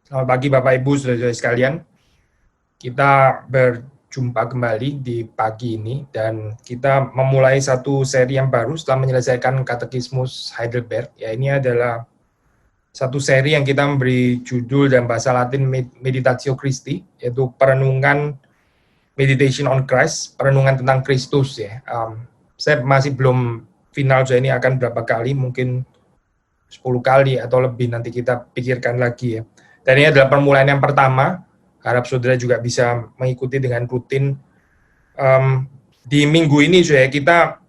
Selamat pagi Bapak Ibu saudara-saudara sekalian. Kita berjumpa kembali di pagi ini dan kita memulai satu seri yang baru setelah menyelesaikan Katekismus Heidelberg. Ya, ini adalah satu seri yang kita memberi judul dalam bahasa Latin Meditatio Christi, yaitu perenungan Meditation on Christ, perenungan tentang Kristus ya. Saya masih belum final, saya ini akan berapa kali, mungkin 10 kali atau lebih, nanti kita pikirkan lagi ya. Dan ini adalah permulaan yang pertama, harap saudara juga bisa mengikuti dengan rutin. Di minggu ini kita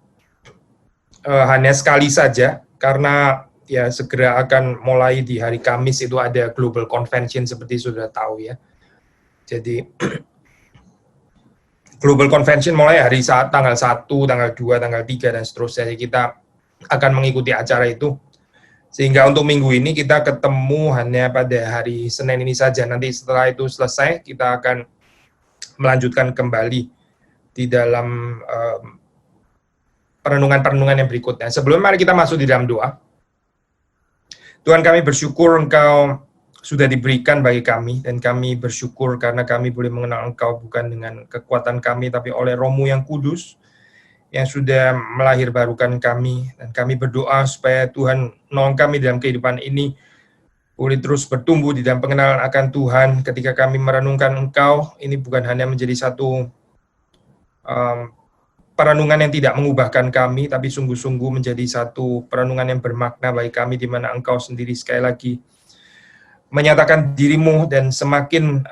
hanya sekali saja, karena ya segera akan mulai di hari Kamis itu ada Global Convention seperti saudara tahu ya. Jadi Global Convention mulai hari saat tanggal 1, tanggal 2, tanggal 3, dan seterusnya. Jadi kita akan mengikuti acara itu. Sehingga untuk minggu ini kita ketemu hanya pada hari Senin ini saja. Nanti setelah itu selesai, kita akan melanjutkan kembali di dalam perenungan-perenungan yang berikutnya. Sebelum mari kita masuk di dalam doa. Tuhan, kami bersyukur Engkau sudah diberikan bagi kami, dan kami bersyukur karena kami boleh mengenal Engkau bukan dengan kekuatan kami, tapi oleh Roh-Mu yang kudus, yang sudah melahirbarukan kami, dan kami berdoa supaya Tuhan nolong kami dalam kehidupan ini, boleh terus bertumbuh di dalam pengenalan akan Tuhan. Ketika kami merenungkan Engkau, ini bukan hanya menjadi satu perenungan yang tidak mengubahkan kami, tapi sungguh-sungguh menjadi satu perenungan yang bermakna bagi kami, di mana Engkau sendiri sekali lagi menyatakan dirimu dan semakin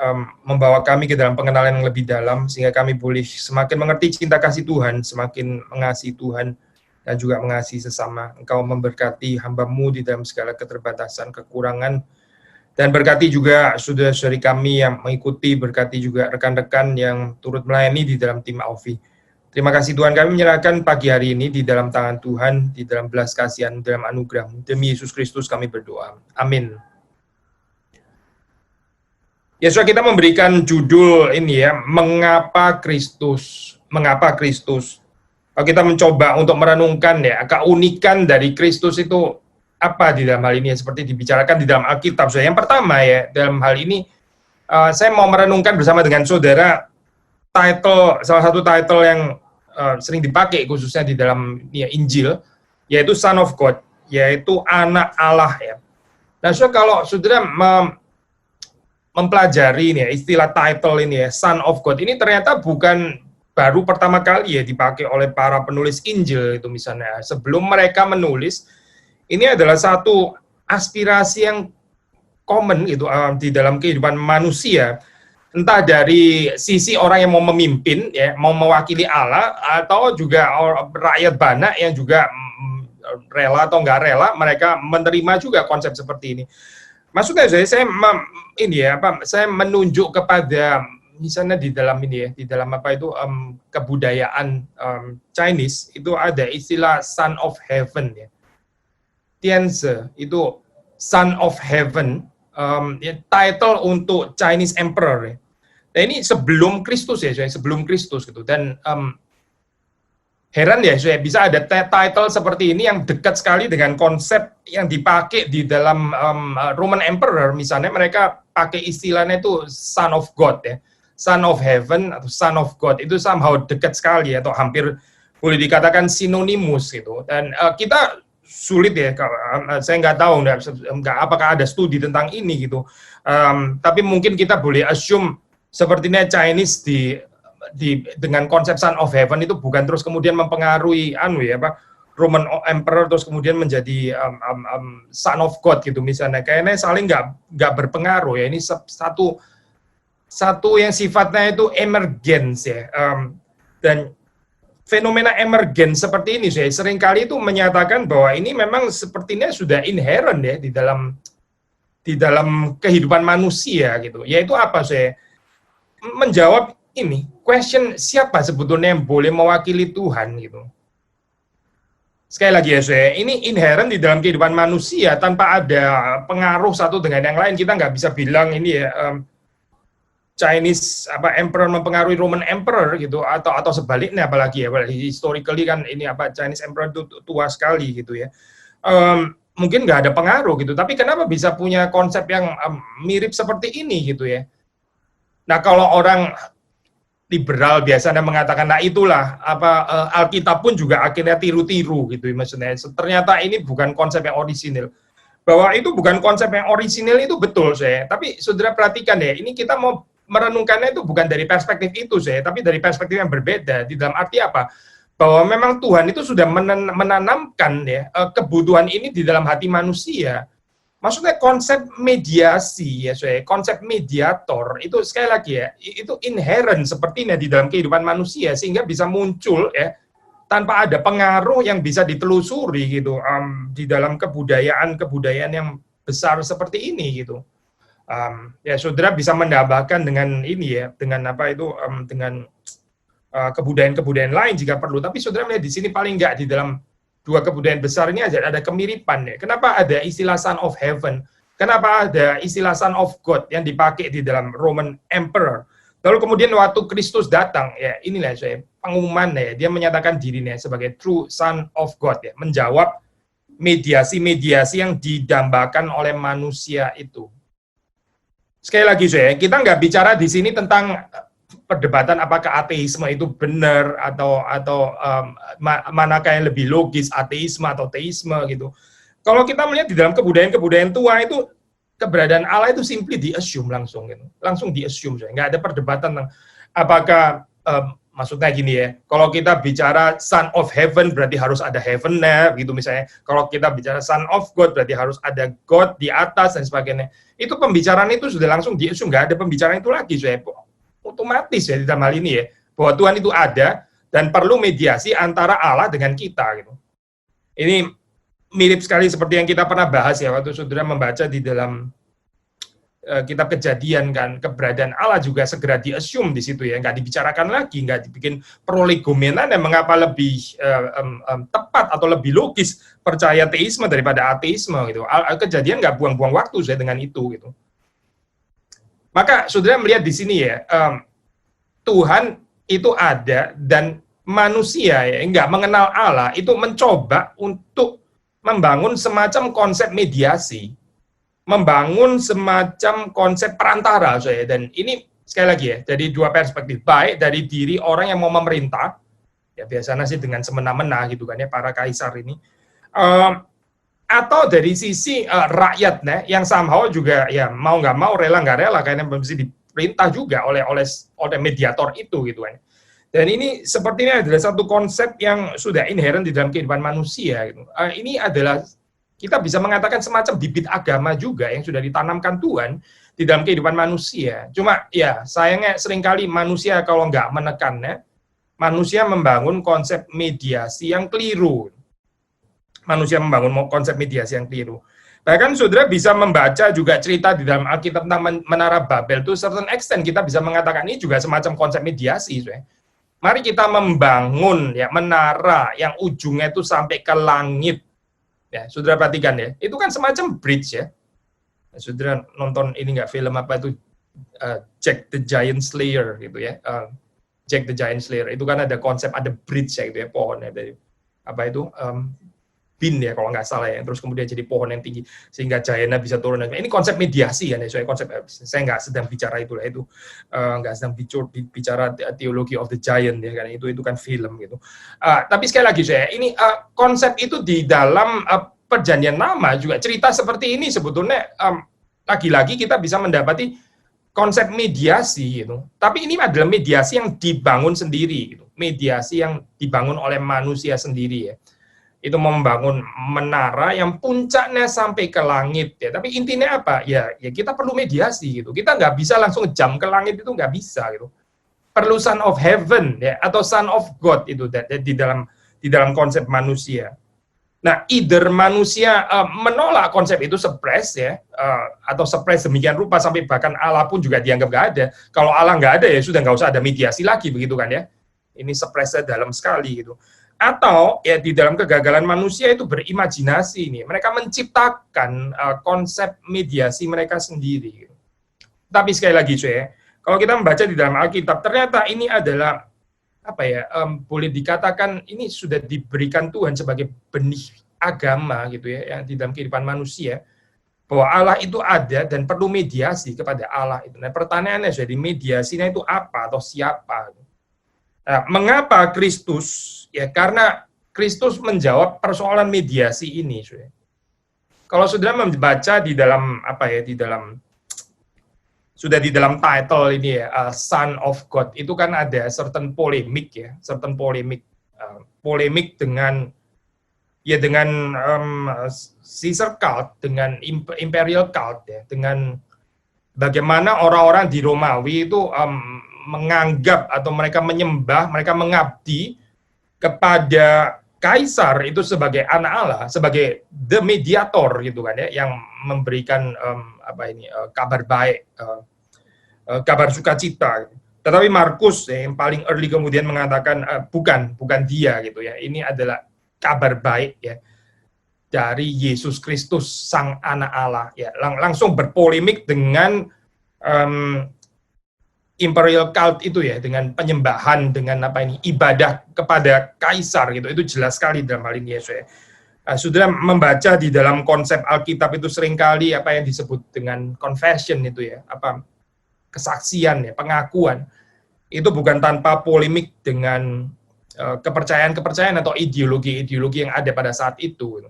membawa kami ke dalam pengenalan yang lebih dalam, sehingga kami boleh semakin mengerti cinta kasih Tuhan, semakin mengasihi Tuhan, dan juga mengasihi sesama. Engkau memberkati hamba-Mu di dalam segala keterbatasan, kekurangan, dan berkati juga saudara-saudari kami yang mengikuti, berkati juga rekan-rekan yang turut melayani di dalam tim Aufi. Terima kasih Tuhan, kami menyerahkan pagi hari ini di dalam tangan Tuhan, di dalam belas kasihan, dalam anugerah-Mu. Demi Yesus Kristus kami berdoa. Amin. Ya, so kita memberikan judul ini ya, Mengapa Kristus? Mengapa Kristus? Kalau kita mencoba untuk merenungkan ya, keunikan dari Kristus itu apa di dalam hal ini, seperti dibicarakan di dalam Alkitab. So, yang pertama ya, dalam hal ini saya mau merenungkan bersama dengan saudara salah satu title yang sering dipakai khususnya di dalam ya, Injil, yaitu Son of God, yaitu anak Allah ya. Nah, so kalau saudara mempelajari ini ya, istilah title ini ya, Son of God, ini ternyata bukan baru pertama kali ya dipakai oleh para penulis Injil itu misalnya. Sebelum mereka menulis, ini adalah satu aspirasi yang common gitu di dalam kehidupan manusia, entah dari sisi orang yang mau memimpin ya, mau mewakili Allah, atau juga rakyat banyak yang juga rela atau enggak rela, mereka menerima juga konsep seperti ini. Maksudnya saya menunjuk kepada misalnya di dalam ini ya, di dalam apa itu kebudayaan Chinese itu ada istilah Son of Heaven ya. Tianzi itu Son of Heaven, title untuk Chinese Emperor ya. Nah ini sebelum Kristus ya, sebelum Kristus gitu. Dan heran ya, saya bisa ada title seperti ini yang dekat sekali dengan konsep yang dipakai di dalam Roman Emperor. Misalnya mereka pakai istilahnya itu Son of God ya, Son of Heaven atau Son of God, itu somehow dekat sekali atau hampir boleh dikatakan sinonimus gitu. Dan kita sulit ya, saya nggak tahu apakah ada studi tentang ini gitu. Tapi mungkin kita boleh assume sepertinya Chinese dengan konsep Son of Heaven itu bukan terus kemudian mempengaruhi Roman Emperor terus kemudian menjadi Son of God gitu misalnya. Kayaknya saling nggak berpengaruh ya. Ini satu yang sifatnya itu emergens ya. Dan fenomena emergen seperti ini saya seringkali itu menyatakan bahwa ini memang sepertinya sudah inherent ya di dalam kehidupan manusia gitu. Yaitu apa saya menjawab ini question, siapa sebetulnya yang boleh mewakili Tuhan gitu. Sekali lagi ya saya, ini inherent di dalam kehidupan manusia tanpa ada pengaruh satu dengan yang lain. Kita nggak bisa bilang ini ya Chinese emperor mempengaruhi Roman emperor gitu atau sebaliknya, apalagi historically kan ini Chinese emperor itu tua sekali gitu ya. mungkin nggak ada pengaruh gitu. Tapi kenapa bisa punya konsep yang mirip seperti ini gitu ya? Nah, kalau orang liberal biasanya mengatakan, nah itulah Alkitab pun juga akhirnya tiru-tiru gitu maksudnya. Ternyata ini bukan konsep yang orisinil. Bahwa itu bukan konsep yang orisinil itu betul saya. Tapi saudara perhatikan ya, ini kita mau merenungkannya itu bukan dari perspektif itu saya, tapi dari perspektif yang berbeda. Di dalam arti apa? Bahwa memang Tuhan itu sudah menanamkan ya kebutuhan ini di dalam hati manusia. Maksudnya konsep mediasi ya, konsep mediator itu sekali lagi ya, itu inherent sepertinya di dalam kehidupan manusia sehingga bisa muncul ya tanpa ada pengaruh yang bisa ditelusuri gitu di dalam kebudayaan yang besar seperti ini gitu. Ya saudara bisa mendambakan dengan ini ya, dengan apa itu dengan kebudayaan-kebudayaan lain jika perlu. Tapi saudara melihat di sini paling enggak di dalam dua kebudayaan besar ini ada kemiripan ya. Kenapa ada istilah Son of Heaven? Kenapa ada istilah Son of God yang dipakai di dalam Roman Emperor? Lalu kemudian waktu Kristus datang, ya inilah saya pengumuman ya, dia menyatakan dirinya sebagai true Son of God ya, menjawab mediasi-mediasi yang didambakan oleh manusia itu. Sekali lagi saya, kita nggak bicara di sini tentang perdebatan apakah ateisme itu benar atau manakah yang lebih logis, ateisme atau teisme gitu. Kalau kita melihat di dalam kebudayaan-kebudayaan tua itu keberadaan Allah itu simply di-assume langsung gitu. Langsung di-assume saja. Nggak ada perdebatan tentang apakah maksudnya gini ya. Kalau kita bicara Son of Heaven berarti harus ada heaven-nya gitu misalnya. Kalau kita bicara Son of God berarti harus ada God di atas dan sebagainya. Itu pembicaraan itu sudah langsung di-assume, nggak ada pembicaraan itu lagi saya. Otomatis ya di dalam hal ini ya, bahwa Tuhan itu ada dan perlu mediasi antara Allah dengan kita gitu. Ini mirip sekali seperti yang kita pernah bahas ya waktu saudara membaca di dalam kitab Kejadian kan, keberadaan Allah juga segera di-assume di situ ya, nggak dibicarakan lagi, nggak dibikin prolegomenan yang mengapa lebih tepat atau lebih logis percaya teisme daripada ateisme gitu. Kejadian nggak buang-buang waktu saya dengan itu gitu. Maka saudara melihat di sini ya, Tuhan itu ada dan manusia ya nggak mengenal Allah itu mencoba untuk membangun semacam konsep mediasi, membangun semacam konsep perantara saya. Dan ini sekali lagi ya, dari dua perspektif, baik dari diri orang yang mau memerintah, ya biasanya sih dengan semena-mena gitu kan ya para kaisar ini, atau dari sisi rakyatnya yang somehow juga ya mau nggak mau rela nggak rela karena mesti diperintah juga oleh mediator itu gitu kan. Dan ini sepertinya adalah satu konsep yang sudah inherent di dalam kehidupan manusia gitu. Ini adalah kita bisa mengatakan semacam bibit agama juga yang sudah ditanamkan Tuhan di dalam kehidupan manusia. Cuma ya sayangnya seringkali manusia kalau nggak menekannya, manusia membangun konsep mediasi yang keliru. Manusia membangun konsep mediasi yang keliru. Bahkan saudara bisa membaca juga cerita di dalam Alkitab tentang Menara Babel itu certain extent kita bisa mengatakan ini juga semacam konsep mediasi. Mari kita membangun ya menara yang ujungnya itu sampai ke langit. Ya, saudara perhatikan ya, itu kan semacam bridge ya. Saudara nonton ini nggak film apa itu Jack the Giant Slayer gitu ya. Jack the Giant Slayer itu kan ada konsep ada bridge ya gitu ya, pohon ya dari apa itu bin ya kalau nggak salah ya, terus kemudian jadi pohon yang tinggi sehingga giantnya bisa turun. Ini konsep mediasi kan ya, soalnya konsep saya nggak sedang bicara itulah itu nggak sedang bicara teologi of the giant ya kan itu kan film gitu. Tapi sekali lagi saya ini konsep itu di dalam perjanjian lama juga cerita seperti ini sebetulnya lagi-lagi kita bisa mendapati konsep mediasi gitu. Tapi ini adalah mediasi yang dibangun sendiri gitu. Mediasi yang dibangun oleh manusia sendiri ya. Itu membangun menara yang puncaknya sampai ke langit ya. Tapi intinya apa? Ya kita perlu mediasi gitu. Kita nggak bisa langsung jump ke langit itu nggak bisa gitu. Perlu Son of Heaven ya atau Son of God itu di dalam konsep manusia. Nah, either manusia menolak konsep itu suppress ya atau suppress demikian rupa sampai bahkan Allah pun juga dianggap nggak ada. Kalau Allah nggak ada ya sudah nggak usah ada mediasi lagi begitu kan ya. Ini suppressnya dalam sekali gitu. Atau ya di dalam kegagalan manusia itu berimajinasi nih, mereka menciptakan konsep mediasi mereka sendiri. Tapi sekali lagi saya, kalau kita membaca di dalam Alkitab, ternyata ini adalah apa ya? Boleh dikatakan ini sudah diberikan Tuhan sebagai benih agama gitu ya, yang di dalam kehidupan manusia, bahwa Allah itu ada dan perlu mediasi kepada Allah itu. Nah, pertanyaannya jadi mediasinya itu apa atau siapa? Nah, mengapa Kristus? Ya karena Kristus menjawab persoalan mediasi ini. Kalau sudah membaca di dalam apa ya, di dalam title ini ya, Son of God, itu kan ada certain polemik ya, polemik dengan Caesar cult, dengan imperial cult ya, dengan bagaimana orang-orang di Romawi itu menganggap atau mereka menyembah, mereka mengabdi kepada kaisar itu sebagai anak Allah, sebagai the mediator gitu kan ya, yang memberikan kabar baik, kabar sukacita. Tetapi Markus yang paling early kemudian mengatakan bukan dia gitu ya. Ini adalah kabar baik ya dari Yesus Kristus sang anak Allah ya. Langsung berpolemik dengan imperial cult itu ya, dengan penyembahan, dengan ibadah kepada kaisar gitu. Itu jelas sekali dalam hal ini ya. Sudah membaca di dalam konsep Alkitab itu seringkali apa yang disebut dengan confession itu ya, kesaksian ya, pengakuan. Itu bukan tanpa polemik dengan kepercayaan atau ideologi yang ada pada saat itu.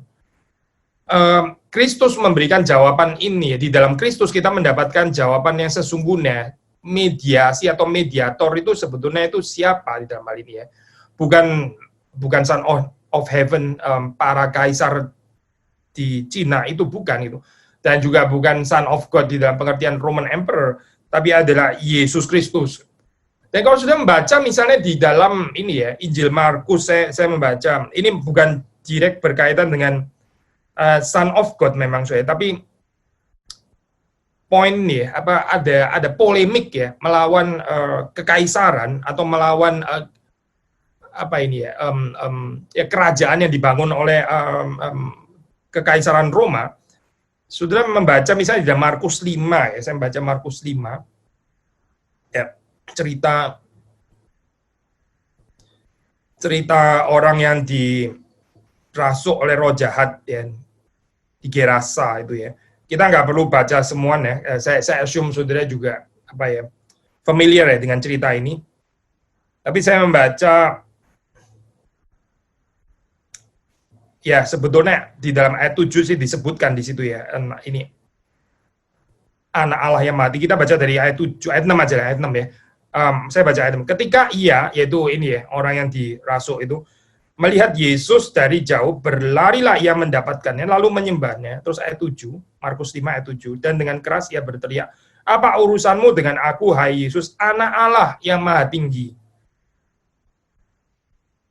Kristus memberikan jawaban ini ya. Di dalam Kristus kita mendapatkan jawaban yang sesungguhnya. Mediasi atau mediator itu sebetulnya itu siapa di dalam hal ini ya? Bukan Son of Heaven, para kaisar di Cina itu bukan itu, dan juga bukan Son of God di dalam pengertian Roman Emperor, tapi adalah Yesus Kristus. Dan kalau sudah membaca misalnya di dalam ini ya, Injil Markus, saya membaca, ini bukan direct berkaitan dengan Son of God memang tapi poin nih ada polemik ya melawan kekaisaran atau melawan kerajaan yang dibangun oleh kekaisaran Roma. Sudah membaca misalnya di dalam Markus 5 ya, saya membaca Markus 5 ya, cerita orang yang dirasuk oleh roh jahat ya, di Gerasa itu ya. Kita nggak perlu baca semuanya. Saya assume saudara juga familiar ya dengan cerita ini. Tapi saya membaca ya sebetulnya di dalam ayat 7 sih disebutkan di situ ya. Ini anak Allah yang mati. Kita baca dari ayat 7, ayat 6 aja, ayat 6 ya. Saya baca ayat 6. Ketika ia, yaitu ini ya, orang yang dirasuk itu, melihat Yesus dari jauh, berlarilah ia mendapatkannya, lalu menyembahnya. Terus ayat 7, Markus 5 ayat 7, dan dengan keras ia berteriak, apa urusanmu dengan aku, hai Yesus, anak Allah yang maha tinggi?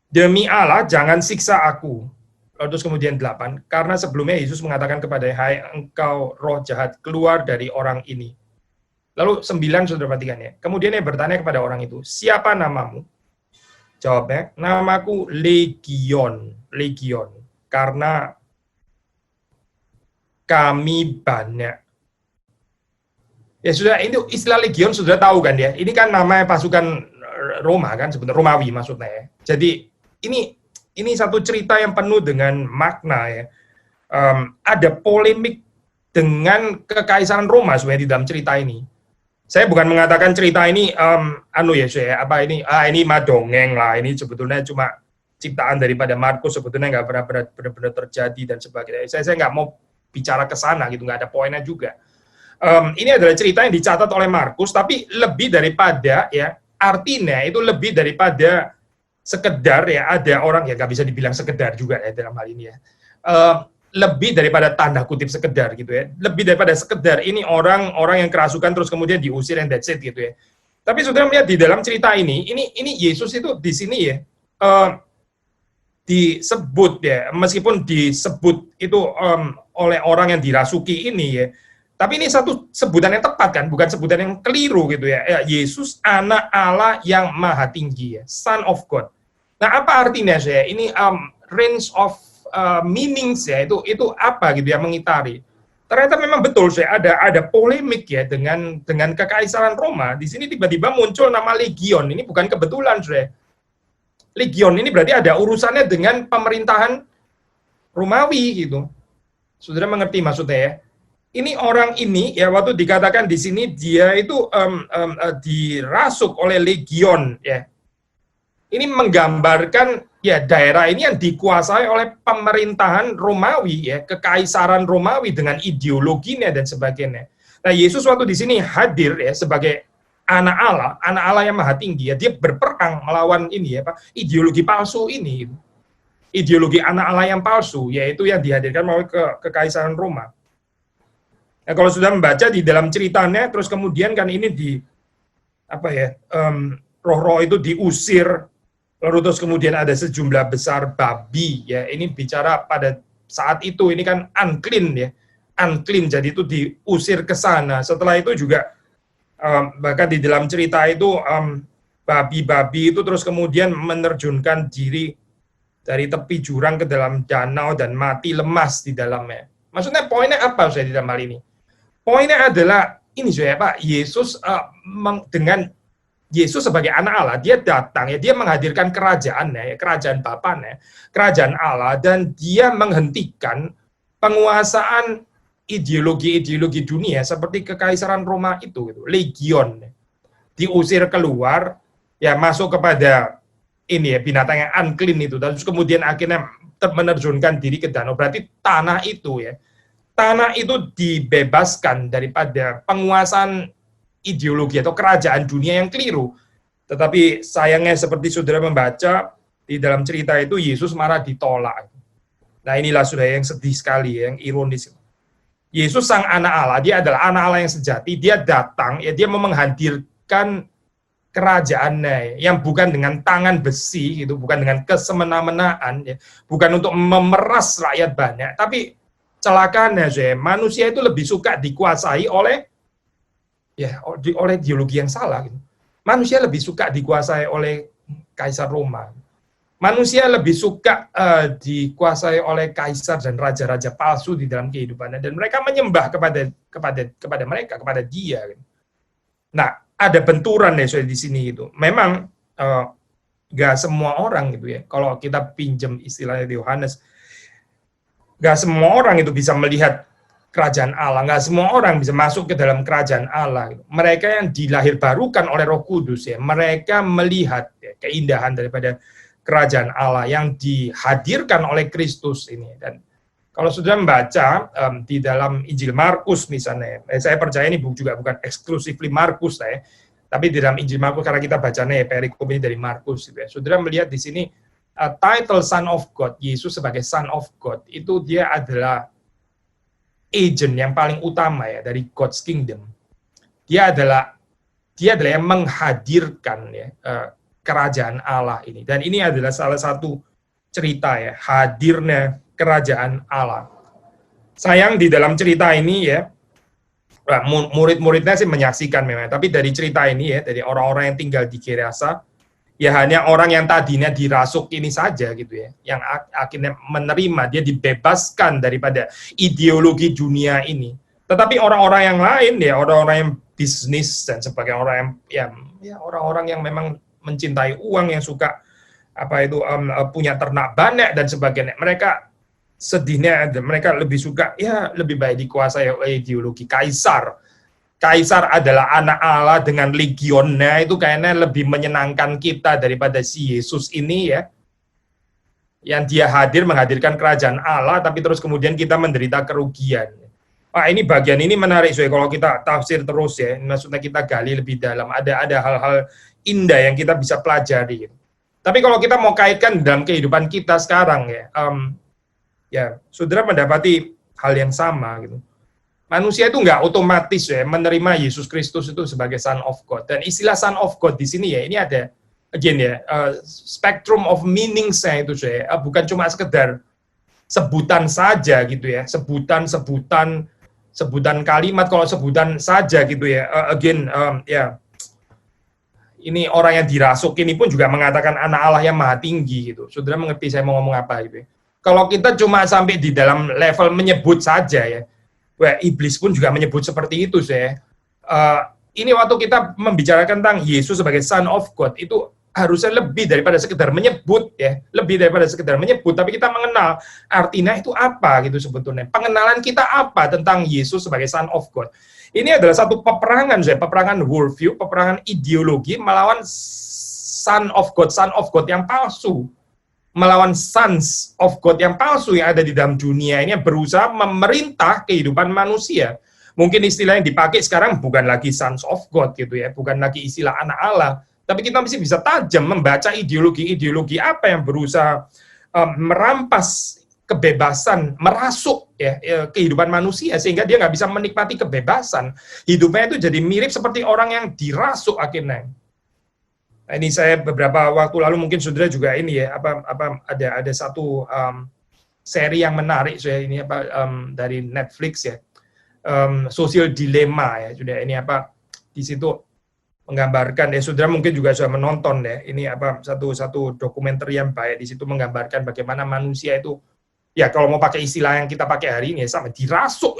Demi Allah, jangan siksa aku. Lalu terus kemudian 8, karena sebelumnya Yesus mengatakan kepada, hai engkau roh jahat, keluar dari orang ini. Lalu 9, saudara perhatikan ya. Kemudian ia bertanya kepada orang itu, siapa namamu? Jawabnya, namaku Legion, karena kami banyak. Ya sudah, itu istilah Legion sudah tahu kan ya. Ini kan nama pasukan Roma kan, sebenarnya Romawi maksudnya ya. Jadi ini satu cerita yang penuh dengan makna ya. Ada polemik dengan kekaisaran Roma sebenarnya di dalam cerita ini. Saya bukan mengatakan cerita ini ini mah dongeng lah, ini sebetulnya cuma ciptaan daripada Markus, sebetulnya nggak benar-benar terjadi dan sebagainya. Saya nggak mau bicara ke sana gitu, nggak ada poinnya juga. Ini adalah cerita yang dicatat oleh Markus, tapi lebih daripada ya artinya itu lebih daripada sekedar ya ada orang ya nggak bisa dibilang sekedar juga ya dalam hal ini ya. Lebih daripada tanda kutip sekedar gitu ya, lebih daripada sekedar ini orang yang kerasukan terus kemudian diusir and that's it gitu ya. Tapi sudah melihat di dalam cerita ini Yesus itu di sini ya disebut ya, meskipun disebut itu oleh orang yang dirasuki ini ya, tapi ini satu sebutan yang tepat kan, bukan sebutan yang keliru gitu ya. Yesus anak Allah yang maha tinggi ya, Son of God. Nah apa artinya saya ini range of meanings ya itu apa gitu ya mengitari. Ternyata memang betul saya ada polemik ya dengan kekaisaran Roma. Di sini tiba-tiba muncul nama Legion. Ini bukan kebetulan saya. Legion ini berarti ada urusannya dengan pemerintahan Romawi gitu. Saudara mengerti maksudnya ya? Ini orang ini ya waktu dikatakan di sini dia itu dirasuk oleh legion ya. Ini menggambarkan ya daerah ini yang dikuasai oleh pemerintahan Romawi ya, kekaisaran Romawi dengan ideologinya dan sebagainya. Nah, Yesus waktu di sini hadir ya sebagai anak Allah yang maha tinggi ya, dia berperang melawan ini ya, Pak, ideologi palsu ini. Ideologi anak Allah yang palsu, yaitu yang dihadirkan melalui kekaisaran Roma. Nah, kalau sudah membaca di dalam ceritanya, terus kemudian kan ini roh-roh itu diusir, lalu terus kemudian ada sejumlah besar babi, ya ini bicara pada saat itu, ini kan unclean ya, unclean, jadi itu diusir ke sana. Setelah itu juga bahkan di dalam cerita itu babi-babi itu terus kemudian menerjunkan diri dari tepi jurang ke dalam danau dan mati lemas di dalamnya. Maksudnya poinnya apa saya di dalam hal ini? Poinnya adalah ini saya Pak, Yesus dengan Yesus sebagai anak Allah, dia datang ya, dia menghadirkan kerajaannya, ya, kerajaan Bapaknya, kerajaan Allah, dan dia menghentikan penguasaan ideologi-ideologi dunia seperti kekaisaran Roma itu, gitu, legion, diusir keluar, ya masuk kepada ini ya binatang yang unclean itu, terus kemudian akhirnya menerjunkan diri ke danau. Berarti tanah itu ya, tanah itu dibebaskan daripada penguasaan ideologi atau kerajaan dunia yang keliru. Tetapi sayangnya seperti saudara membaca di dalam cerita itu, Yesus marah ditolak. Nah inilah saudara yang sedih sekali, yang ironis. Yesus sang anak Allah, dia adalah anak Allah yang sejati, dia datang, ya dia mau menghadirkan kerajaannya yang bukan dengan tangan besi, gitu, bukan dengan kesemena-menaan, ya, bukan untuk memeras rakyat banyak, tapi celakanya manusia itu lebih suka dikuasai oleh ideologi yang salah. Gitu. Manusia lebih suka dikuasai oleh kaisar Roma. Manusia lebih suka dikuasai oleh kaisar dan raja-raja palsu di dalam kehidupannya, dan mereka menyembah kepada mereka, kepada dia. Gitu. Nah, ada benturan ya di sini itu. Memang nggak semua orang gitu ya. Kalau kita pinjam istilahnya di Yohanes, nggak semua orang itu bisa melihat kerajaan Allah. Nggak semua orang bisa masuk ke dalam kerajaan Allah. Gitu. Mereka yang dilahirbarukan oleh Roh Kudus ya, mereka melihat ya, keindahan daripada kerajaan Allah yang dihadirkan oleh Kristus ini. Dan kalau sudah membaca di dalam Injil Markus misalnya, saya percaya ini juga bukan exclusively Markus tapi di dalam Injil Markus karena kita bacanya ya perikop ini dari Markus gitu ya. Saudara melihat di sini title Son of God, Yesus sebagai Son of God, itu dia adalah agent yang paling utama ya dari God's Kingdom. Dia adalah yang menghadirkan ya kerajaan Allah ini. Dan ini adalah salah satu cerita ya, hadirnya kerajaan Allah. Sayang di dalam cerita ini ya, murid-muridnya sih menyaksikan memang, tapi dari cerita ini ya, dari orang-orang yang tinggal di Gerasa, ya hanya orang yang tadinya dirasuk ini saja gitu ya, yang akhirnya menerima, dia dibebaskan daripada ideologi dunia ini. Tetapi orang-orang yang lain ya, orang-orang yang bisnis dan sebagai orang yang orang-orang yang memang mencintai uang, yang suka punya ternak banyak dan sebagainya, mereka sedihnya mereka lebih suka ya lebih baik dikuasai oleh ideologi kaisar. Kaisar adalah anak Allah dengan legionnya, itu kayaknya lebih menyenangkan kita daripada si Yesus ini ya. Yang dia menghadirkan kerajaan Allah, tapi terus kemudian kita menderita kerugian. Ini bagian ini menarik, kalau kita tafsir terus ya, maksudnya kita gali lebih dalam, ada hal-hal indah yang kita bisa pelajari. Tapi kalau kita mau kaitkan dalam kehidupan kita sekarang ya, saudara mendapati hal yang sama gitu. Manusia itu nggak otomatis ya menerima Yesus Kristus itu sebagai Son of God. Dan istilah Son of God di sini ya, ini ada again ya, spectrum of meaning-nya itu ya, bukan cuma sekedar sebutan saja gitu ya, sebutan kalimat, kalau sebutan saja gitu ya, ya. Ini orang yang dirasuk ini pun juga mengatakan anak Allah yang maha tinggi gitu. Saudara mengerti saya mau ngomong apa gitu ya. Kalau kita cuma sampai di dalam level menyebut saja ya, iblis pun juga menyebut seperti itu saya. Ini waktu kita membicarakan tentang Yesus sebagai Son of God, itu harusnya lebih daripada sekedar menyebut ya, lebih daripada sekedar menyebut, tapi kita mengenal artinya itu apa gitu sebetulnya. Pengenalan kita apa tentang Yesus sebagai Son of God. Ini adalah satu peperangan, peperangan worldview, peperangan ideologi melawan Son of God yang palsu. Melawan Sons of God yang palsu yang ada di dalam dunia ini yang berusaha memerintah kehidupan manusia. Mungkin istilah yang dipakai sekarang bukan lagi Sons of God gitu ya, bukan lagi istilah anak Allah, tapi kita mesti bisa tajam membaca ideologi-ideologi apa yang berusaha merampas kebebasan, merasuk ya kehidupan manusia sehingga dia nggak bisa menikmati kebebasan. Hidupnya itu jadi mirip seperti orang yang dirasuk akhirnya. Nah, ini saya beberapa waktu lalu mungkin saudara juga ini ya ada satu seri yang menarik saya ini dari Netflix ya, Social Dilemma ya sudah ini di situ menggambarkan ya saudara mungkin juga sudah menonton ya ini satu dokumenter yang baik di situ menggambarkan bagaimana manusia itu ya kalau mau pakai istilah yang kita pakai hari ini ya sama dirasuk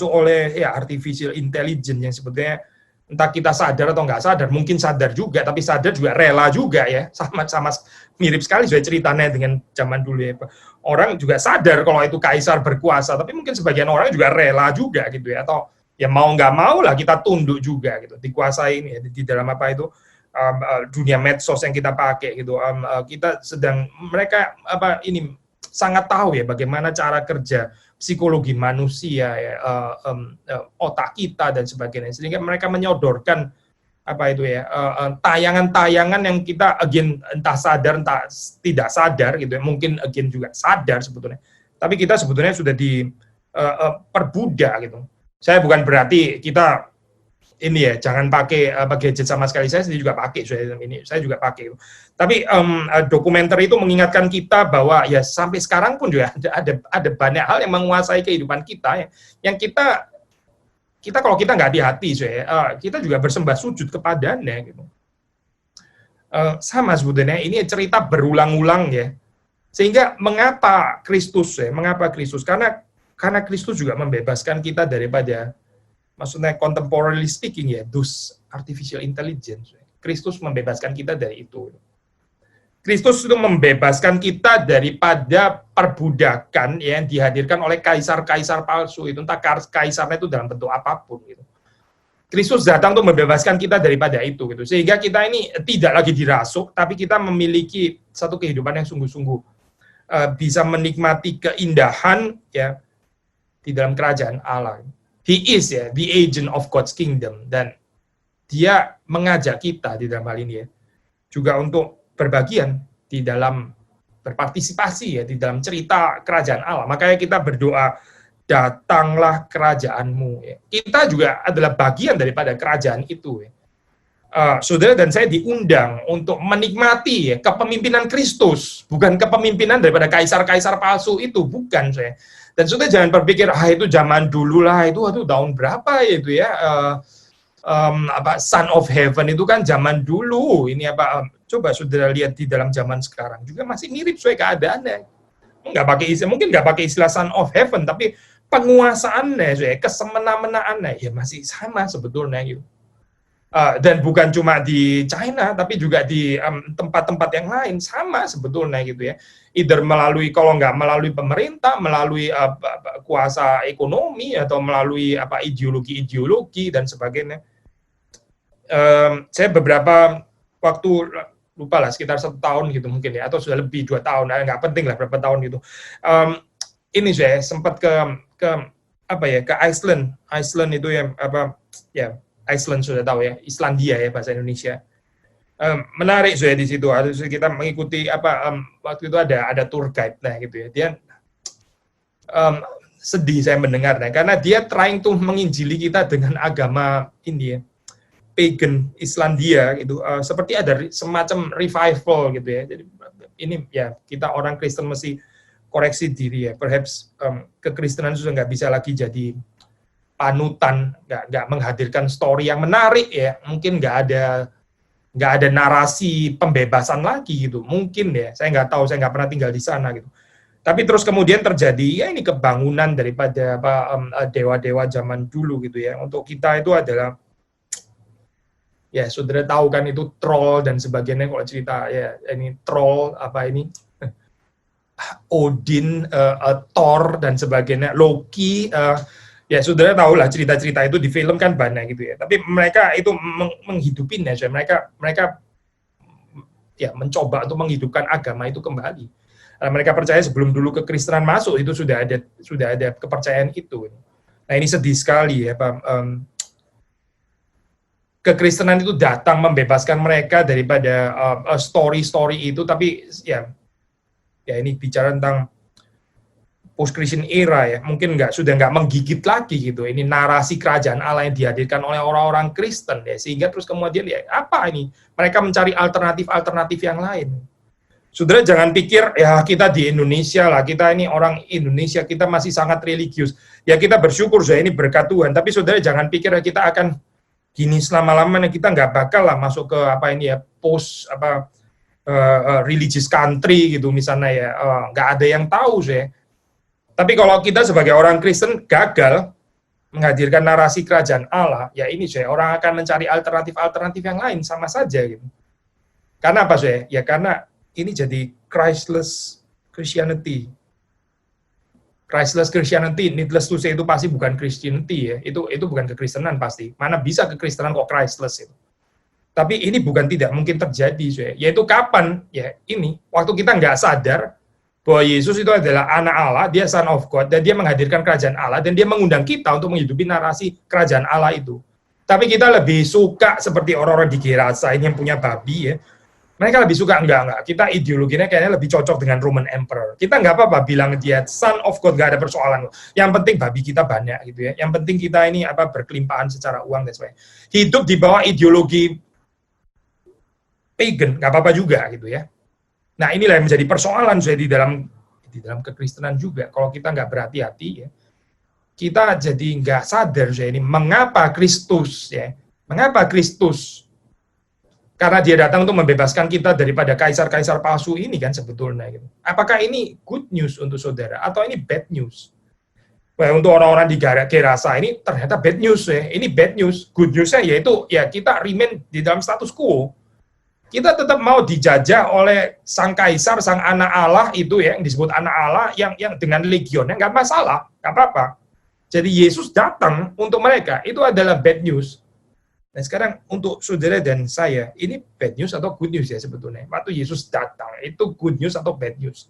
oleh ya artificial intelligence yang sebetulnya entah kita sadar atau nggak sadar, mungkin sadar juga, tapi sadar juga rela juga ya, sama mirip sekali sudah ceritanya dengan zaman dulu ya. Orang juga sadar kalau itu kaisar berkuasa, tapi mungkin sebagian orang juga rela juga gitu ya, atau ya mau nggak mau lah kita tunduk juga gitu, dikuasai ini ya, di dalam dunia medsos yang kita pakai gitu, kita sedang mereka ini sangat tahu ya bagaimana cara kerja psikologi manusia ya, otak kita dan sebagainya sehingga mereka menyodorkan tayangan-tayangan yang kita again entah sadar entah tidak sadar gitu ya, mungkin again juga sadar sebetulnya, tapi kita sebetulnya sudah diperbudak gitu. Saya bukan berarti kita ini ya jangan pakai gadget sama sekali, saya sendiri juga pakai, saya juga pakai. Tapi dokumenter itu mengingatkan kita bahwa ya sampai sekarang pun juga ada banyak hal yang menguasai kehidupan kita yang kita kalau kita nggak hati-hati, kita juga bersembah sujud kepadanya gitu. Sama sebetulnya ini cerita berulang-ulang ya. Sehingga mengapa Kristus? Karena Kristus juga membebaskan kita daripada maksudnya contemporarily speaking ya, those artificial intelligence. Kristus membebaskan kita dari itu. Kristus itu membebaskan kita daripada perbudakan yang dihadirkan oleh kaisar-kaisar palsu itu, entah kaisarnya itu dalam bentuk apapun gitu. Kristus datang untuk membebaskan kita daripada itu gitu. Sehingga kita ini tidak lagi dirasuk, tapi kita memiliki satu kehidupan yang sungguh-sungguh bisa menikmati keindahan ya di dalam kerajaan Allah. He is ya the agent of God's kingdom, dan dia mengajak kita di dalam hal ini ya juga untuk berbagian di dalam berpartisipasi ya di dalam cerita kerajaan Allah. Makanya kita berdoa, datanglah kerajaanmu ya. Kita juga adalah bagian daripada kerajaan itu ya. Saudara dan saya diundang untuk menikmati ya kepemimpinan Kristus, bukan kepemimpinan daripada kaisar-kaisar palsu itu, bukan saya. Dan sudah jangan berpikir itu zaman dulu lah, itu tahun berapa ya itu ya, Son of Heaven itu kan zaman dulu. Ini coba saudara lihat di dalam zaman sekarang juga masih mirip keadaannya. Mungkin nggak pakai istilah Son of Heaven, tapi penguasaannya, kesemena-menaannya ya masih sama sebetulnya gitu. Dan bukan cuma di China, tapi juga di tempat-tempat yang lain sama sebetulnya gitu ya. Either melalui, kalau nggak melalui pemerintah, melalui kuasa ekonomi atau melalui ideologi-ideologi dan sebagainya. Saya beberapa waktu lupa lah sekitar 1 tahun gitu mungkin ya, atau sudah lebih 2 tahun, nggak penting lah berapa tahun gitu. Ini saya sempat ke Iceland itu yang Iceland sudah tahu ya, Islandia ya bahasa Indonesia. Menarik saya di situ. Kita mengikuti waktu itu ada tour guide gitu ya. Dia sedih saya mendengarnya karena dia trying to menginjili kita dengan agama ini ya, pagan Islandia gitu. Seperti ada semacam revival gitu ya. Jadi ini ya kita orang Kristen mesti koreksi diri ya. Perhaps kekristenan sudah nggak bisa lagi jadi panutan, nggak menghadirkan story yang menarik ya, mungkin nggak ada narasi pembebasan lagi gitu, mungkin ya, saya nggak tahu, saya nggak pernah tinggal di sana gitu. Tapi terus kemudian terjadi ya ini kebangunan daripada dewa-dewa zaman dulu gitu ya. Untuk kita itu adalah Ya, saudara tahu kan itu troll dan sebagainya kalau cerita ya ini troll apa ini Odin, Thor dan sebagainya, Loki, ya saudara tahu lah cerita-cerita itu di film kan banyak gitu ya. Tapi mereka itu menghidupin ya, mereka ya mencoba untuk menghidupkan agama itu kembali. Mereka percaya sebelum dulu kekristenan masuk itu sudah ada kepercayaan itu. Nah ini sedih sekali ya, Pak. Kekristenan itu datang membebaskan mereka daripada story-story itu, tapi ya ini bicara tentang post-Christian era ya, mungkin sudah nggak menggigit lagi gitu. Ini narasi kerajaan Allah yang dihadirkan oleh orang-orang Kristen ya, sehingga terus kemudian ya apa ini? Mereka mencari alternatif-alternatif yang lain. Saudara jangan pikir ya kita di Indonesia lah, kita ini orang Indonesia, kita masih sangat religius. Ya kita bersyukur saya ini berkat Tuhan, tapi saudara jangan pikir ya kita akan gini selama-lamanya, kita nggak bakal lah masuk ke apa ini ya post apa religious country gitu misalnya ya, nggak ada yang tahu saya. Tapi kalau kita sebagai orang Kristen gagal menghadirkan narasi kerajaan Allah, ya ini saya orang akan mencari alternatif-alternatif yang lain sama saja gitu. Karena apa saya? Ya karena ini jadi Christless Christianity. Christless Christianity, needless to say itu pasti bukan Christianity ya, itu bukan kekristenan pasti. Mana bisa kekristenan kok Christless itu. Tapi ini bukan tidak mungkin terjadi, saya. Yaitu kapan? Ya ini, waktu kita nggak sadar bahwa Yesus itu adalah anak Allah, dia son of God, dan dia menghadirkan kerajaan Allah, dan dia mengundang kita untuk menghidupi narasi kerajaan Allah itu. Tapi kita lebih suka seperti orang-orang di Gerasa ini yang punya babi ya. Mereka lebih suka enggak. Kita ideologinya kayaknya lebih cocok dengan Roman Emperor. Kita nggak apa-apa bilang dia son of God, nggak ada persoalan. Yang penting babi kita banyak gitu ya. Yang penting kita ini apa berkelimpahan secara uang dan sebagainya. Hidup di bawah ideologi pagan nggak apa-apa juga gitu ya. Nah inilah yang menjadi persoalan saya di dalam kekristenan juga. Kalau kita nggak berhati-hati ya, kita jadi nggak sadar saya ini mengapa Kristus ya, mengapa Kristus. Karena dia datang untuk membebaskan kita daripada kaisar-kaisar palsu ini kan sebetulnya. Gitu. Apakah ini good news untuk saudara atau ini bad news? Wah, untuk orang-orang di Gerasa ini ternyata bad news ya. Ini bad news. Good newsnya yaitu ya kita remain di dalam status quo. Kita tetap mau dijajah oleh sang kaisar, sang anak Allah itu ya yang disebut anak Allah yang dengan legionnya nggak masalah, nggak apa-apa. Jadi Yesus datang untuk mereka itu adalah bad news. Nah sekarang untuk saudara dan saya, ini bad news atau good news ya sebetulnya. Waktu Yesus datang, itu good news atau bad news.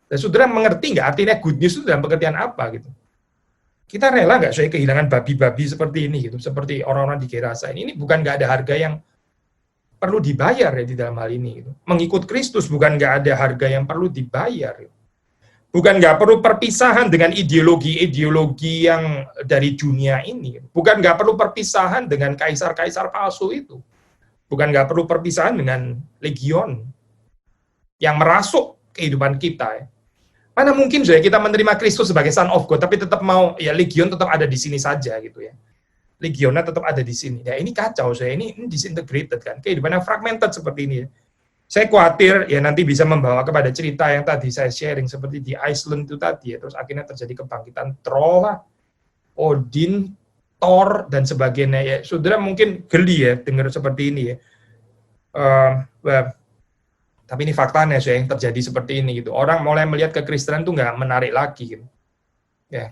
Dan saudara mengerti nggak artinya good news itu dalam pengertian apa gitu. Kita rela nggak saya kehilangan babi-babi seperti ini gitu, seperti orang-orang di Gerasa ini bukan nggak ada harga yang perlu dibayar ya di dalam hal ini. Gitu. Mengikut Kristus bukan nggak ada harga yang perlu dibayar. Gitu. Bukan nggak perlu perpisahan dengan ideologi-ideologi yang dari dunia ini. Bukan nggak perlu perpisahan dengan kaisar-kaisar palsu itu. Bukan nggak perlu perpisahan dengan legion yang merasuk kehidupan kita. Mana mungkin saya kita menerima Kristus sebagai Son of God, tapi tetap mau ya legion tetap ada di sini saja gitu ya. Legionnya tetap ada di sini. Ya ini kacau saya, ini disintegrated kan. Kehidupan yang fragmented seperti ini. Saya khawatir ya nanti bisa membawa kepada cerita yang tadi saya sharing seperti di Iceland itu tadi ya, terus akhirnya terjadi kebangkitan troll lah, Odin, Thor dan sebagainya ya. Saudara mungkin geli ya dengar seperti ini ya. Tapi ini faktanya yang terjadi seperti ini gitu. Orang mulai melihat kekristenan tuh nggak menarik lagi gitu. Ya.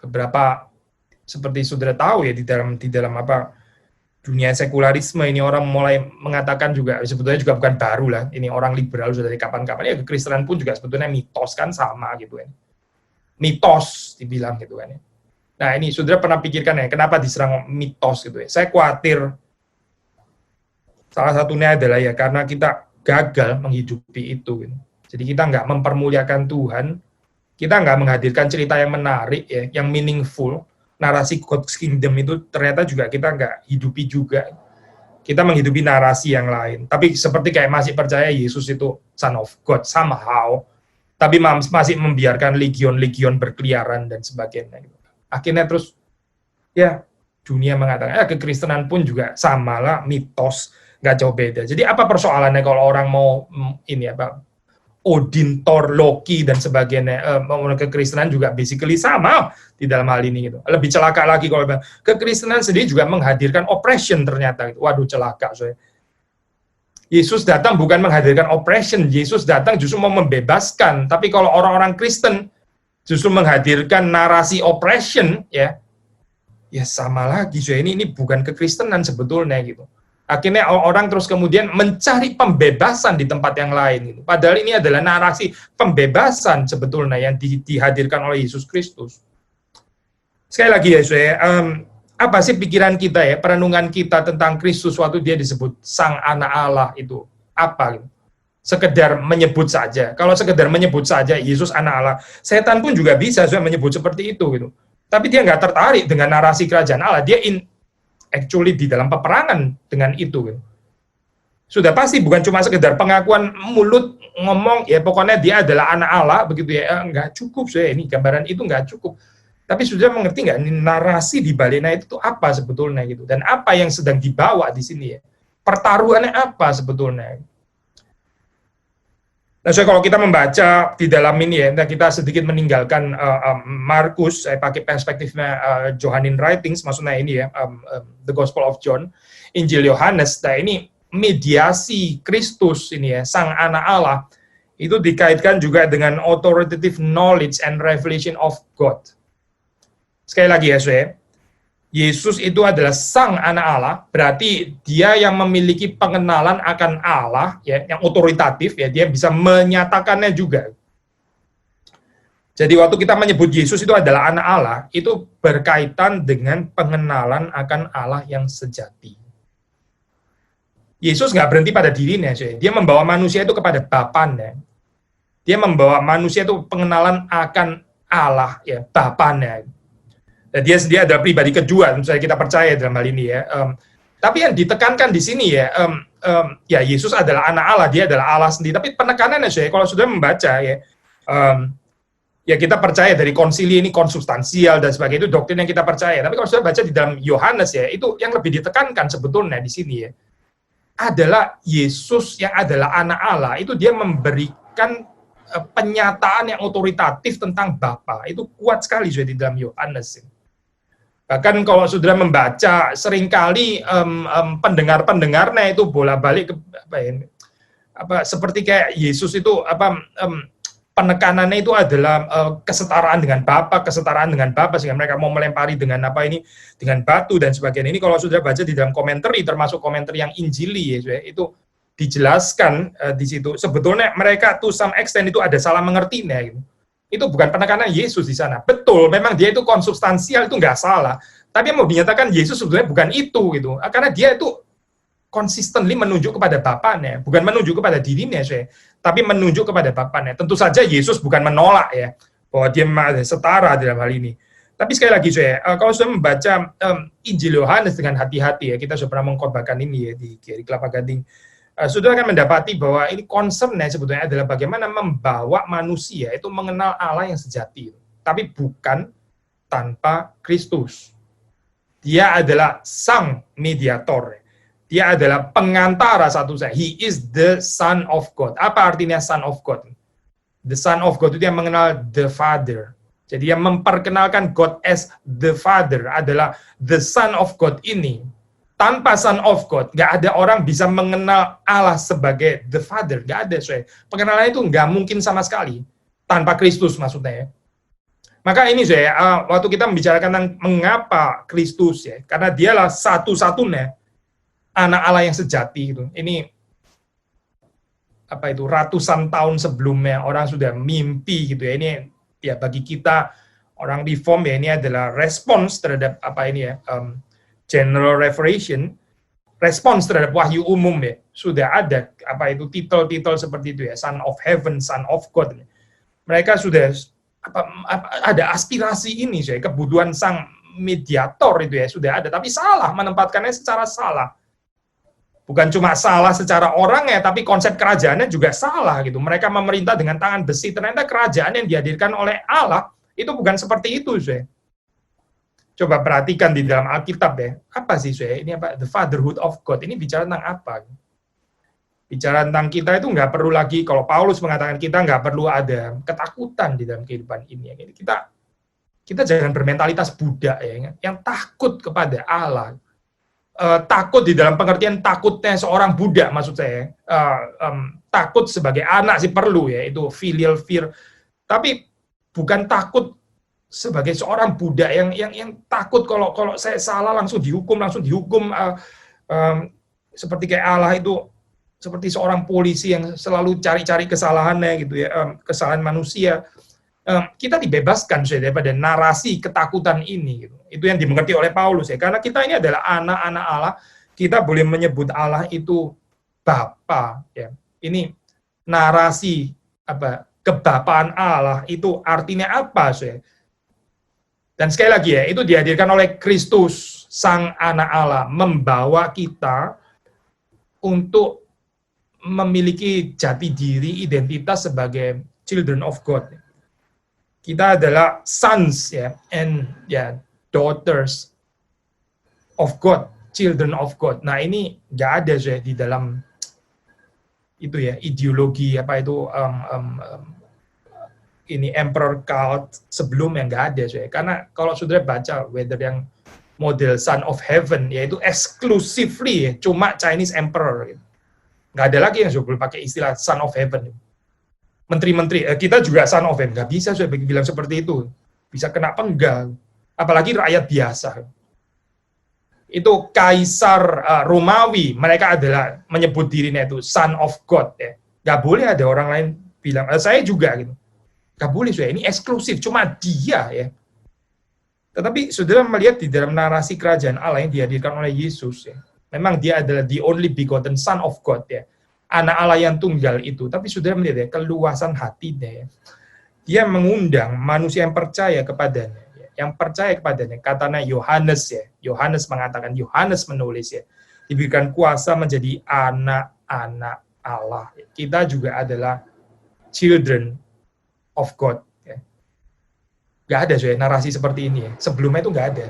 Beberapa seperti saudara tahu ya di dalam apa dunia sekularisme ini orang mulai mengatakan juga sebetulnya juga bukan baru lah, ini orang liberal sudah dari kapan-kapan ya, kekristenan pun juga sebetulnya mitos kan sama gitu kan, mitos dibilang gitu kan. Nah ini saudara pernah pikirkan ya kenapa diserang mitos gitu ya? Saya khawatir salah satunya adalah ya karena kita gagal menghidupi itu gitu. Jadi kita nggak mempermuliakan Tuhan, kita nggak menghadirkan cerita yang menarik ya, yang meaningful. Narasi God's Kingdom itu ternyata juga kita nggak hidupi juga. Kita menghidupi narasi yang lain. Tapi seperti kayak masih percaya Yesus itu Son of God somehow, tapi masih membiarkan legion-legion berkeliaran dan sebagainya. Akhirnya terus, ya dunia mengatakan, kekristenan pun juga sama lah, mitos, nggak jauh beda. Jadi apa persoalannya kalau orang mau ini apa Odin, Thor, Loki dan sebagainya. Kekristenan juga basically sama di dalam hal ini gitu. Lebih celaka lagi kalau kekristenan sendiri juga menghadirkan oppression ternyata. Waduh, celaka saya. Yesus datang bukan menghadirkan oppression, Yesus datang justru mau membebaskan. Tapi kalau orang-orang Kristen justru menghadirkan narasi oppression, ya sama lagi. So, ini bukan kekristenan sebetulnya gitu. Akhirnya orang terus kemudian mencari pembebasan di tempat yang lain. Gitu. Padahal ini adalah narasi pembebasan sebetulnya yang dihadirkan oleh Yesus Kristus. Sekali lagi ya, saya apa sih pikiran kita ya, perenungan kita tentang Kristus waktu dia disebut Sang Anak Allah itu apa? Gitu. Sekedar menyebut saja. Kalau sekedar menyebut saja Yesus Anak Allah, setan pun juga bisa menyebut seperti itu gitu. Tapi dia nggak tertarik dengan narasi kerajaan Allah. Dia actually di dalam peperangan dengan itu. Gitu. Sudah pasti bukan cuma sekedar pengakuan mulut ngomong ya pokoknya dia adalah anak Allah begitu ya. Nggak cukup ini gambaran itu nggak cukup. Tapi sudah mengerti nggak narasi di baliknya itu tuh apa sebetulnya gitu, dan apa yang sedang dibawa di sini ya, pertaruhannya apa sebetulnya. Nah, so kalau kita membaca di dalam ini ya, kita sedikit meninggalkan Markus, saya pakai perspektifnya Johannine Writings, maksudnya ini ya, The Gospel of John, Injil Yohanes. Nah ini mediasi Kristus ini ya, Sang Anak Allah, itu dikaitkan juga dengan authoritative knowledge and revelation of God. Sekali lagi ya, saya, Yesus itu adalah Sang Anak Allah, berarti dia yang memiliki pengenalan akan Allah, ya, yang otoritatif, ya, dia bisa menyatakannya juga. Jadi waktu kita menyebut Yesus itu adalah Anak Allah, itu berkaitan dengan pengenalan akan Allah yang sejati. Yesus nggak berhenti pada dirinya, saya. Dia membawa manusia itu kepada Bapanya. Dia membawa manusia itu pengenalan akan Allah, ya, Bapanya. Dan dia sendiri adalah pribadi kedua, misalnya kita percaya dalam hal ini ya. Tapi yang ditekankan di sini ya, ya Yesus adalah anak Allah, dia adalah Allah sendiri. Tapi penekanannya saya, kalau sudah membaca ya, ya kita percaya dari konsili ini konsubstansial dan sebagainya, itu doktrin yang kita percaya. Tapi kalau sudah baca di dalam Yohanes ya, itu yang lebih ditekankan sebetulnya di sini ya, adalah Yesus yang adalah anak Allah, itu dia memberikan penyataan yang otoritatif tentang Bapa. Itu kuat sekali sudah di dalam Yohanes. Bahkan kalau saudara membaca, seringkali pendengar-pendengarnya itu bolak-balik seperti kayak Yesus itu penekanannya itu adalah kesetaraan dengan Bapa, sehingga mereka mau melempari dengan dengan batu dan sebagainya. Ini kalau saudara baca di dalam komentari, termasuk komentari yang Injili ya, itu dijelaskan di situ. Sebetulnya mereka to some extent itu ada salah mengertinya gitu. Itu bukan penekanan Yesus di sana. Betul, memang dia itu konsubstansial, itu nggak salah. Tapi yang mau dinyatakan Yesus sebetulnya bukan itu gitu. Karena dia itu consistently menunjuk kepada Bapaknya, bukan menunjuk kepada dirinya, tapi menunjuk kepada Bapaknya. Tentu saja Yesus bukan menolak ya bahwa dia setara dalam hal ini. Tapi sekali lagi kalau sudah membaca Injil Yohanes dengan hati-hati ya, kita sudah pernah mengkhotbahkan ini ya di Kelapa Gading. Sudah akan mendapati bahwa ini concernnya sebetulnya adalah bagaimana membawa manusia itu mengenal Allah yang sejati, tapi bukan tanpa Kristus. Dia adalah sang mediator. Dia adalah pengantara satu-satunya. He is the Son of God. Apa artinya Son of God? The Son of God itu yang mengenal the Father. Jadi yang memperkenalkan God as the Father adalah the Son of God ini. Tanpa Son of God, nggak ada orang bisa mengenal Allah sebagai the Father. Nggak ada, pengenalan itu nggak mungkin sama sekali. Tanpa Kristus maksudnya ya. Maka ini waktu kita membicarakan tentang mengapa Kristus ya, karena dialah satu-satunya anak Allah yang sejati. Gitu. Ini ratusan tahun sebelumnya orang sudah mimpi gitu ya. Ini ya bagi kita orang Reform ya, ini adalah respons terhadap General Revelation, respons terhadap wahyu umum ya, sudah ada titel-titel seperti itu ya, Son of Heaven, Son of God. Mereka sudah ada aspirasi ini kebutuhan sang mediator itu ya sudah ada, tapi salah menempatkannya secara salah. Bukan cuma salah secara orangnya, tapi konsep kerajaannya juga salah gitu. Mereka memerintah dengan tangan besi, ternyata kerajaan yang dihadirkan oleh Allah itu bukan seperti itu, Coba perhatikan di dalam Alkitab ya. Apa sih, ini The Fatherhood of God. Ini bicara tentang apa? Bicara tentang kita itu nggak perlu lagi, kalau Paulus mengatakan kita nggak perlu ada ketakutan di dalam kehidupan ini. Kita jangan bermentalitas budak ya, yang takut kepada Allah. Takut di dalam pengertian takutnya seorang budak, maksud saya. Takut sebagai anak sih perlu ya, itu filial fear. Tapi bukan takut sebagai seorang budak yang takut kalau saya salah langsung dihukum, seperti kayak Allah itu seperti seorang polisi yang selalu cari-cari kesalahannya gitu ya, kesalahan manusia. Kita dibebaskan daripada narasi ketakutan ini gitu. Itu yang dimengerti oleh Paulus ya, karena kita ini adalah anak-anak Allah. Kita boleh menyebut Allah itu Bapa ya. Ini narasi kebapaan Allah itu artinya apa sih? Dan sekali lagi ya, itu dihadirkan oleh Kristus Sang Anak Allah, membawa kita untuk memiliki jati diri, identitas sebagai children of God. Kita adalah sons ya, and ya, daughters of God, children of God. Nah ini nggak ada ya di dalam itu ya, ideologi ini emperor cult sebelumnya, nggak ada ya. Karena kalau saudara baca whether yang model Son of Heaven, yaitu exclusively ya, cuma Chinese emperor gitu. Nggak ada lagi yang boleh pakai istilah Son of Heaven. Menteri-menteri, kita juga Son of Heaven. Nggak bisa saya bilang seperti itu. Bisa kena penggal. Apalagi rakyat biasa. Itu Kaisar Romawi, mereka adalah menyebut dirinya itu Son of God. Ya. Nggak boleh ada orang lain bilang, saya juga gitu. Nggak boleh, ini eksklusif, cuma dia ya. Tetapi saudara melihat di dalam narasi kerajaan Allah yang dihadirkan oleh Yesus ya. Memang dia adalah the only begotten Son of God ya. Anak Allah yang tunggal itu. Tapi saudara melihat ya, keluasan hatinya ya. Dia mengundang manusia yang percaya kepadanya. Ya. Yang percaya kepadanya. Katanya Yohanes ya. Yohanes mengatakan, Yohanes menulis ya. Diberikan kuasa menjadi anak-anak Allah. Kita juga adalah children of God. Ya. Gak ada narasi seperti ini ya. Sebelumnya itu gak ada.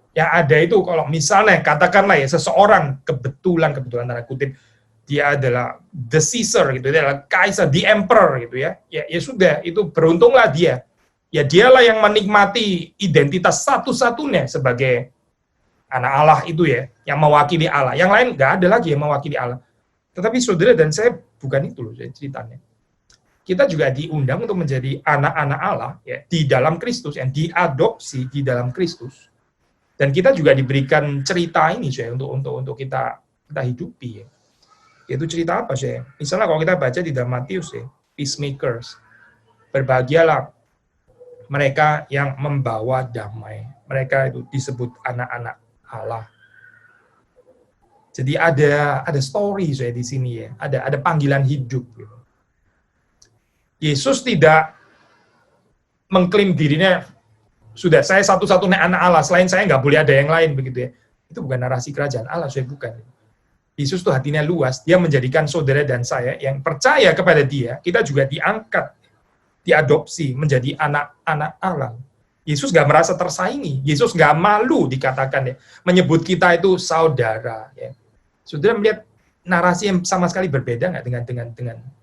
Yang ada itu kalau misalnya katakanlah ya seseorang kebetulan tanda kutip dia adalah the Caesar gitu, dia adalah kaisar, the emperor gitu ya. Ya sudah, itu beruntunglah dia. Ya dialah yang menikmati identitas satu-satunya sebagai anak Allah itu ya, yang mewakili Allah. Yang lain nggak ada lagi yang mewakili Allah. Tetapi saudara dan saya bukan itu loh ceritanya. Kita juga diundang untuk menjadi anak-anak Allah ya di dalam Kristus, yang diadopsi di dalam Kristus. Dan kita juga diberikan cerita ini untuk kita hidupi ya. Yaitu cerita apa sih? Misalnya kalau kita baca di dalam Matius ya, peacemakers. Berbahagialah mereka yang membawa damai. Mereka itu disebut anak-anak Allah. Jadi ada story saya di sini ya. Ada panggilan hidup gitu. Yesus tidak mengklaim dirinya sudah saya satu-satunya anak Allah, selain saya nggak boleh ada yang lain begitu ya. Itu bukan narasi kerajaan Allah, saya bukan. Yesus tuh hatinya luas, dia menjadikan saudara dan saya yang percaya kepada dia, kita juga diangkat, diadopsi menjadi anak-anak Allah. Yesus nggak merasa tersaingi, Yesus nggak malu dikatakan ya, menyebut kita itu saudara. Ya. Saudara melihat narasi yang sama sekali berbeda nggak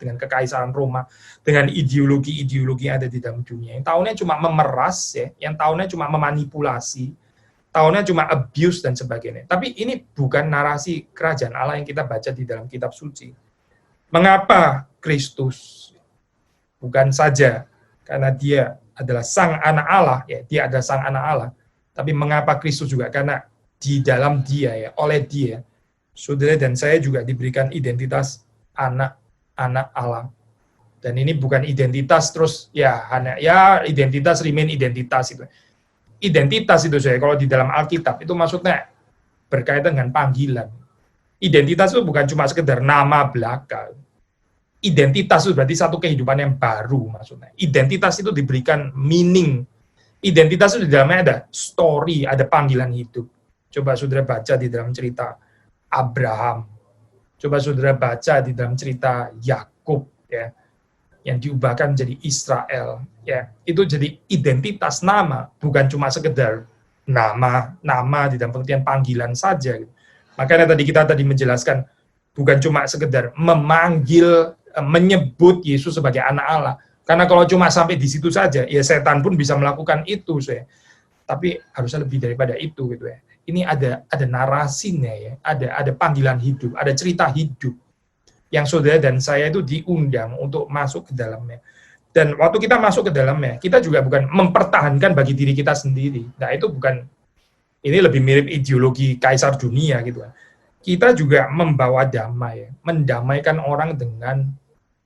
dengan kekaisaran Roma, dengan ideologi-ideologi yang ada di dalam dunia. Yang tahunnya cuma memeras, ya, yang tahunnya cuma memanipulasi, tahunnya cuma abuse dan sebagainya. Tapi ini bukan narasi kerajaan Allah yang kita baca di dalam kitab suci. Mengapa Kristus? Bukan saja karena dia adalah sang anak Allah, ya, dia adalah sang anak Allah. Tapi mengapa Kristus juga? Karena di dalam dia, ya, oleh dia, saudara dan saya juga diberikan identitas anak-anak Allah. Dan ini bukan identitas terus ya hanya ya identitas remain identitas itu. Identitas itu saya kalau di dalam Alkitab itu maksudnya berkaitan dengan panggilan. Identitas itu bukan cuma sekedar nama belaka. Identitas itu berarti satu kehidupan yang baru maksudnya. Identitas itu diberikan meaning. Identitas itu di dalamnya ada story, ada panggilan hidup. Coba saudara baca di dalam cerita Abraham. Coba saudara baca di dalam cerita Yakub ya, yang diubahkan menjadi Israel ya. Itu jadi identitas nama, bukan cuma sekedar nama di dalam pengertian panggilan saja gitu. Makanya kita tadi menjelaskan bukan cuma sekedar memanggil, menyebut Yesus sebagai anak Allah. Karena kalau cuma sampai di situ saja, ya setan pun bisa melakukan itu, saya. Tapi harusnya lebih daripada itu, gitu ya. Ini ada narasinya ya, ada panggilan hidup, ada cerita hidup yang saudara dan saya itu diundang untuk masuk ke dalamnya. Dan waktu kita masuk ke dalamnya, kita juga bukan mempertahankan bagi diri kita sendiri. Nah, itu bukan, ini lebih mirip ideologi kaisar dunia gitu kan. Kita juga membawa damai, mendamaikan orang dengan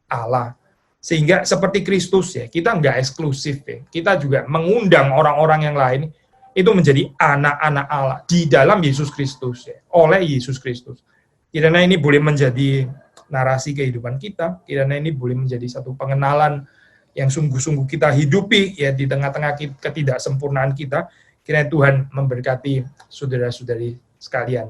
Allah. Sehingga seperti Kristus ya, kita nggak eksklusif ya. Kita juga mengundang orang-orang yang lain itu menjadi anak-anak Allah di dalam Yesus Kristus ya, oleh Yesus Kristus. Kiranya ini boleh menjadi narasi kehidupan kita, kiranya ini boleh menjadi satu pengenalan yang sungguh-sungguh kita hidupi ya di tengah-tengah ketidaksempurnaan kita. Kiranya Tuhan memberkati saudara-saudari sekalian.